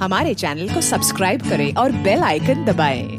हमारे चैनल को सब्सक्राइब करें और बेल आइकन दबाएं।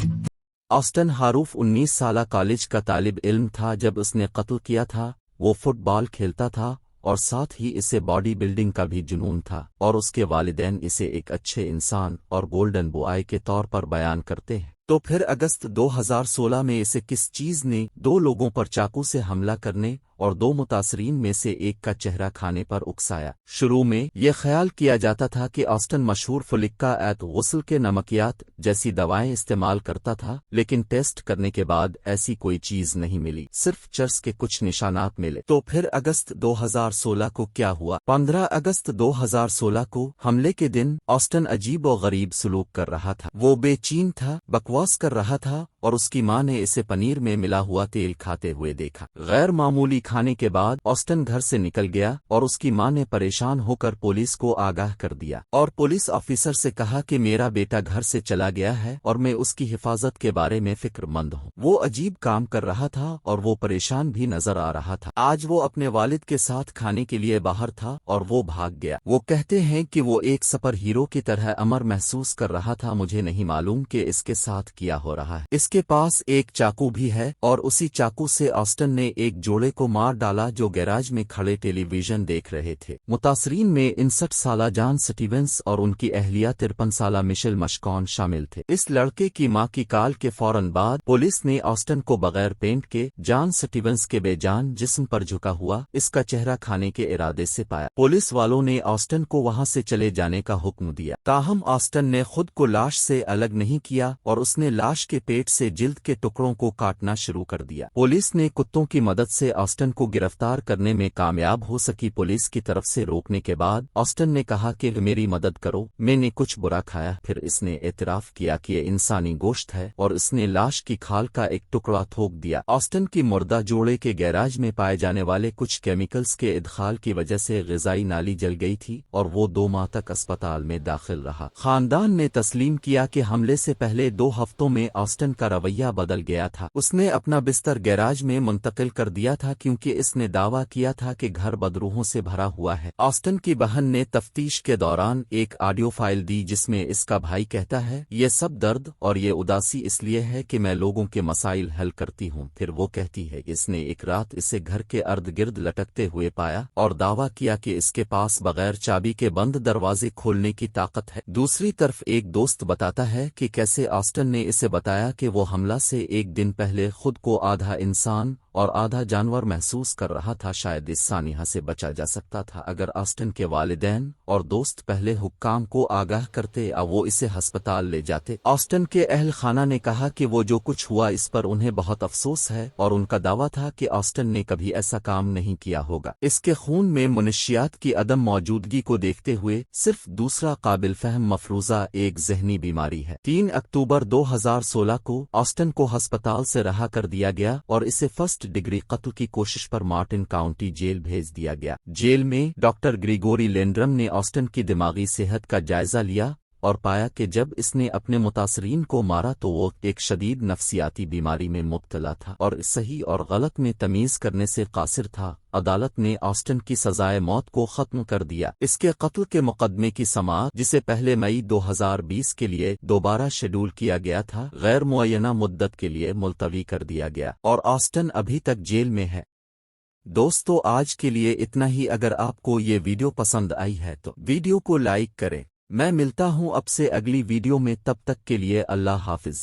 ऑस्टन हारूफ 19 साला कॉलेज का तालिब इल्म था जब उसने कत्ल किया था। वो फुटबॉल खेलता था और साथ ही इसे बॉडी बिल्डिंग का भी जुनून था, और उसके वालिदैन इसे एक अच्छे इंसान और गोल्डन बॉय के तौर पर बयान करते हैं। तो फिर अगस्त 2016 में इसे किस चीज़ ने 2 लोगों पर चाकू से हमला करने और 2 मुतासरीन में से एक का चेहरा खाने पर उकसाया? शुरू में यह ख्याल किया जाता था कि ऑस्टन मशहूर फुलिक्का एत गुस्ल के नमकियात जैसी दवाएं इस्तेमाल करता था, लेकिन टेस्ट करने के बाद ऐसी कोई चीज नहीं मिली, सिर्फ चर्स के कुछ निशानात मिले। तो फिर अगस्त 2016 को क्या हुआ? 15 अगस्त 2016 को हमले के दिन ऑस्टन अजीब और गरीब सलूक कर रहा था। वो बेचैन था, बकवास कर रहा था, और उसकी मां ने इसे पनीर में मिला हुआ तेल खाते हुए देखा। गैर मामूली खाने के बाद ऑस्टन घर से निकल गया और उसकी मां ने परेशान होकर पुलिस को आगाह कर दिया, और पुलिस ऑफिसर से कहा कि मेरा बेटा घर से चला गया है और मैं उसकी हिफाजत के बारे में फिक्रमंद हूँ। वो अजीब काम कर रहा था और वो परेशान भी नजर आ रहा था। आज वो अपने वालिद के साथ खाने के लिए बाहर था और वो भाग गया। वो कहते हैं कि वो एक सुपर हीरो की तरह अमर महसूस कर रहा था। मुझे नहीं मालूम कि इसके साथ क्या हो रहा है। इसके पास एक चाकू भी है और उसी चाकू से ऑस्टन ने एक जोड़े को मार डाला जो गैराज में खड़े टेलीविजन देख रहे थे। मुतासरीन में 59 साला जॉन स्टीवेंस और उनकी अहलिया 53 साला मिशेल मशकॉन शामिल थे। इस लड़के की मां की कॉल के फौरन बाद पुलिस ने ऑस्टन को बगैर पेंट के जॉन स्टीवेंस के बेजान जिस्म पर झुका हुआ इसका चेहरा खाने के इरादे से पाया। पुलिस वालों ने ऑस्टन को वहां से चले जाने का हुक्म दिया, ताहम ऑस्टन ने खुद को लाश से अलग नहीं किया और उसने लाश के पेट से जिल्द के टुकड़ों को काटना शुरू कर दिया। पुलिस ने कुत्तों की मदद से ऑस्टन को गिरफ्तार करने में कामयाब हो सकी। पुलिस की तरफ से रोकने के बाद ऑस्टन ने कहा कि मेरी मदद करो, मैंने कुछ बुरा खाया। फिर इसने एतराफ किया कि ये इंसानी गोश्त है और इसने लाश की खाल का एक टुकड़ा थोक दिया। ऑस्टन की मुर्दा जोड़े के गैराज में पाए जाने वाले कुछ केमिकल्स के इदखाल की वजह से ग़िज़ाई नाली जल गई थी और वो 2 माह तक अस्पताल में दाखिल रहा। खानदान ने तस्लीम किया कि हमले से पहले 2 हफ्तों में ऑस्टन का रवैया बदल गया था। उसने अपना बिस्तर गैराज में मुंतकिल कर दिया था क्योंकि इसने दावा किया था कि घर बदरूहों से भरा हुआ है। ऑस्टन की बहन ने तफ्तीश के दौरान एक ऑडियो फाइल दी जिसमें इसका भाई कहता है, ये सब दर्द और ये उदासी इसलिए है कि मैं लोगों के मसाइल हल करती हूँ। फिर वो कहती है कि इसने एक रात इसे घर के अर्द गिर्द लटकते हुए पाया और दावा किया कि इसके पास बगैर चाबी के बंद दरवाजे खोलने की ताकत है। दूसरी तरफ एक दोस्त बताता है कि कैसे ऑस्टन ने इसे बताया कि वो हमला से एक दिन पहले खुद को आधा इंसान और आधा जानवर महसूस कर रहा था। शायद इस सानिहा से बचा जा सकता था अगर ऑस्टन के वालिदैन और दोस्त पहले हुक्काम को आगाह करते या वो इसे अस्पताल ले जाते। ऑस्टन के अहल खाना ने कहा कि वो जो कुछ हुआ इस पर उन्हें बहुत अफसोस है और उनका दावा था कि ऑस्टन ने कभी ऐसा काम नहीं किया होगा। इसके खून में मुनशियात की अदम मौजूदगी को देखते हुए सिर्फ दूसरा काबिल फहम मफरूजा एक जहनी बीमारी है। 3 अक्टूबर 2016 को ऑस्टन को अस्पताल से रहा कर दिया गया और इसे फर्स्ट डिग्री कत्ल की कोशिश पर मार्टिन काउंटी जेल भेज दिया गया। जेल में डॉक्टर ग्रिगोरी लेंड्रम ने ऑस्टन की दिमागी सेहत का जायजा लिया और पाया कि जब इसने अपने मुतासरीन को मारा तो वो एक शदीद नफ्सियाती बीमारी में मुब्तला था और सही और गलत में तमीज़ करने से कासिर था। अदालत ने ऑस्टन की सजाए मौत को खत्म कर दिया। इसके कत्ल के मुकदमे की समाअत, जिसे पहले मई 2020 के लिए दोबारा शेड्यूल किया गया था, गैर मुअय्यना मुद्दत के लिए मुलतवी कर दिया गया और ऑस्टन अभी तक जेल में है। दोस्तों, आज के लिए इतना ही। अगर आपको ये वीडियो पसंद आई है तो वीडियो को लाइक करें। मैं मिलता हूँ आपसे अगली वीडियो में, तब तक के लिए अल्लाह हाफिज।